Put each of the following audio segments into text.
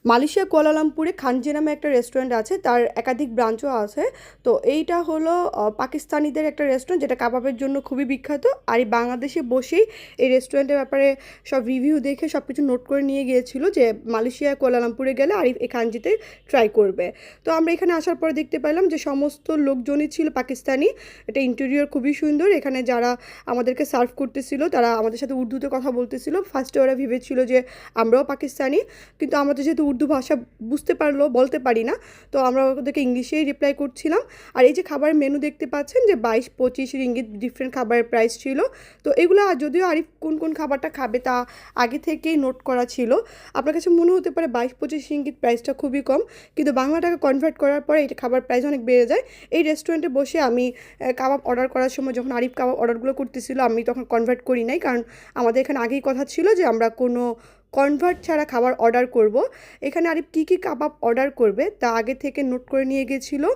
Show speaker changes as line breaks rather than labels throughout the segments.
Malaysia কুয়ালালামপুরে Khanji নামে একটা restaurant আছে, তার একাধিক ব্রাঞ্চও আছে। তো এইটা হলো পাকিস্তানিদের একটা রেস্টুরেন্ট যেটা কাবাবের জন্য খুবই বিখ্যাত। আর এই বাংলাদেশে বসেই এই রেস্টুরেন্টের ব্যাপারে সব রিভিউ দেখে সব কিছু নোট করে নিয়ে গিয়েছিল যে মালয়েশিয়া কুয়ালালামপুরে গেলে আরিফ এই খানজিতে ট্রাই করবে। তো আমরা এখানে আসার পরে দেখতে পেলাম যে সমস্ত লোকজনই ছিল পাকিস্তানি। এটা ইন্টেরিয়র খুবই সুন্দর। এখানে যারা আমাদেরকে সার্ভ করতেছিল তারা আমাদের সাথে উর্দুতে কথা বলতেছিল। ফার্স্টে ওরা ভেবেছিল যে আমরাও পাকিস্তানি, কিন্তু আমরা তো যেহেতু উর্দু ভাষা বুঝতে পারলো বলতে পারি না, তো আমরা ওদেরকে ইংলিশেই রিপ্লাই করছিলাম। আর এই যে খাবারের মেনু দেখতে পাচ্ছেন যে 22-25 রিঙ্গিত ডিফারেন্ট খাবারের প্রাইস ছিল। তো এগুলো যদিও আরিফ কোন কোন খাবারটা খাবে তা আগে থেকেই নোট করা ছিল। আপনার কাছে মনে হতে পারে 22-25 রিঙ্গিত প্রাইসটা খুবই কম, কিন্তু বাংলা টাকা কনভার্ট করার পরে এটা খাবার প্রাইস অনেক বেড়ে যায়। এই রেস্টুরেন্টে বসে আমি কাবাব অর্ডার করার সময় যখন আরিফ কাবাব অর্ডারগুলো করতেছিল আমি তখন কনভার্ট করি নাই, কারণ আমাদের এখানে আগেই কথা ছিল যে আমরা কোনো কনভার্ট ছাড়া খাবার অর্ডার করব। এখানে আরিফ কী কী কাবাব অর্ডার করবে তা আগে থেকে নোট করে নিয়ে গেছিলো।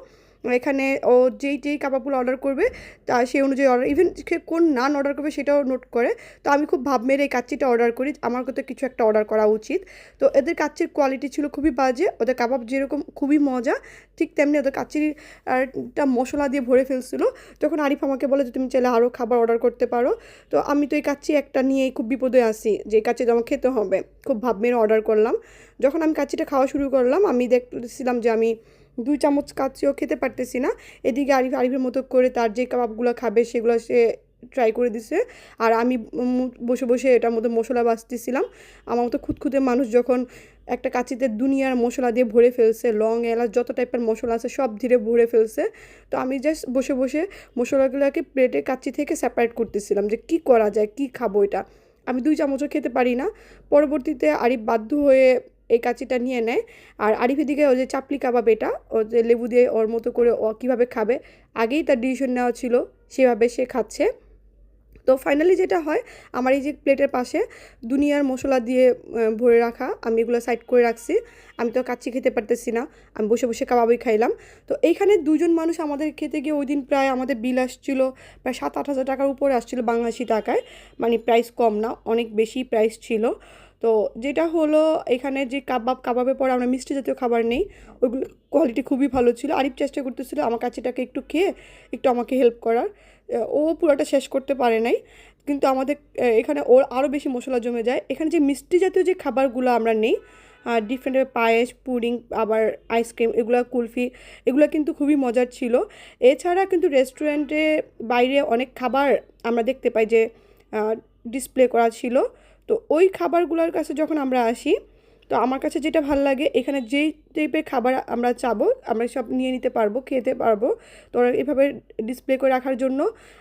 এখানে ও যেই যেই কাবাবগুলো অর্ডার করবে তা সেই অনুযায়ী অর্ডার, ইভেন সে কোন নান অর্ডার করবে সেটাও নোট করে। তো আমি খুব ভাব মেরে এই কাচ্চিটা অর্ডার করি, আমার তো কিছু একটা অর্ডার করা উচিত। তো এদের কাচ্চির কোয়ালিটি ছিল খুবই বাজে, ওদের কাবাব যেরকম খুবই মজা ঠিক তেমনি ওদের কাচ্চিটা মশলা দিয়ে ভরে ফেলছিল। তখন আরিফ আমাকে বলে যে তুমি চাইলে আরও খাবার অর্ডার করতে পারো। তো আমি তো এই কাচ্চি একটা নিয়েই খুব বিপদে আসি যে এই কাচ্চিটা আমার খেতে হবে, খুব ভাব মেরে অর্ডার করলাম। যখন আমি কাচ্চিটা খাওয়া শুরু করলাম আমি দেখছিলাম যে আমি 2 চামচ কাচ্চিও খেতে পারতেছি না। এদিকে আরিফের মতো করে তার যে কাবাবগুলো খাবে সেগুলো সে ট্রাই করে দিছে, আর আমি বসে বসে এটার মধ্যে মশলা বাছতেছিলাম। আমার মতো খুঁতখুঁতে মানুষ যখন একটা কাচ্চিতে দুনিয়ার মশলা দিয়ে ভরে ফেলছে, লং এলাচ যত টাইপের মশলা আছে সব ধীরে ভরে ফেলছে। তো আমি জাস্ট বসে বসে মশলাগুলোকে প্লেটে কাচ্চি থেকে সেপারেট করতেছিলাম যে কি করা যায়, কি খাবো এটা। আমি 2 চামচও খেতে পারি না। পরবর্তীতে আরিফ বাধ্য হয়ে এই কাচ্চিটা নিয়ে নেয়। আর আরিফের দিকে ও যে চাপলি কাবাব, এটা ও যে লেবু দিয়ে ওর মতো করে ও কীভাবে খাবে আগেই তার ডিসিশন নেওয়া ছিল, সেভাবে সে খাচ্ছে। তো ফাইনালি যেটা হয়, আমার এই যে প্লেটের পাশে দুনিয়ার মশলা দিয়ে ভরে রাখা, আমি এগুলো সাইড করে রাখছি। আমি তো কাচ্চি খেতে পারতেছি না, আমি বসে বসে কাবাবই খাইলাম। তো এইখানে দুজন মানুষ আমাদের খেতে গিয়ে ওই দিন প্রায় আমাদের বিল আসছিল প্রায় 7-8 হাজার টাকার উপরে আসছিল বাংলাদেশি টাকায়, মানে প্রাইস কম না, অনেক বেশি প্রাইস ছিল। তো যেটা হলো এখানে যে কাবাবের পরে আমরা মিষ্টি জাতীয় খাবার নেই, ওইগুলো কোয়ালিটি খুবই ভালো ছিল। আরিফ চেষ্টা করতেছিল আমার কাচ্চিটাকে একটু খেয়ে একটু আমাকে হেল্প করার, ও পুরোটা শেষ করতে পারে নাই। কিন্তু আমাদের এখানে ওর আরও বেশি মশলা জমে যায়। এখানে যে মিষ্টি জাতীয় যে খাবারগুলো আমরা নেই, ডিফারেন্ট পায়েস, পুডিং, আবার আইসক্রিম, এগুলো কুলফি, এগুলো কিন্তু খুবই মজার ছিল। এছাড়া কিন্তু রেস্টুরেন্টে বাইরে অনেক খাবার আমরা দেখতে পাই যে ডিসপ্লে করা ছিল। তো ওই খাবারগুলোর কাছে যখন আমরা আসি, তো আমার কাছে যেটা ভালো লাগে এখানে যেই টাইপের খাবার আমরা চাবো আমরা সব নিয়ে নিতে পারবো, খেতে পারবো। তো এভাবে ডিসপ্লে করে রাখার জন্য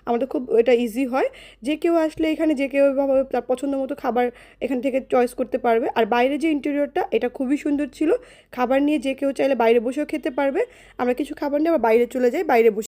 আমাদের খুব এটা ইজি হয়। যে কেউ আসলে এখানে যে কেউ এভাবে তার পছন্দ মতো খাবার এখান থেকে চয়েস করতে পারবে। আর বাইরে যে ইন্টেরিয়রটা এটা খুবই সুন্দর ছিল, খাবার নিয়ে যে কেউ চাইলে বাইরে বসেও খেতে পারবে। আমরা কিছু খাবার নিয়ে আবার বাইরে চলে যাই, বাইরে বসে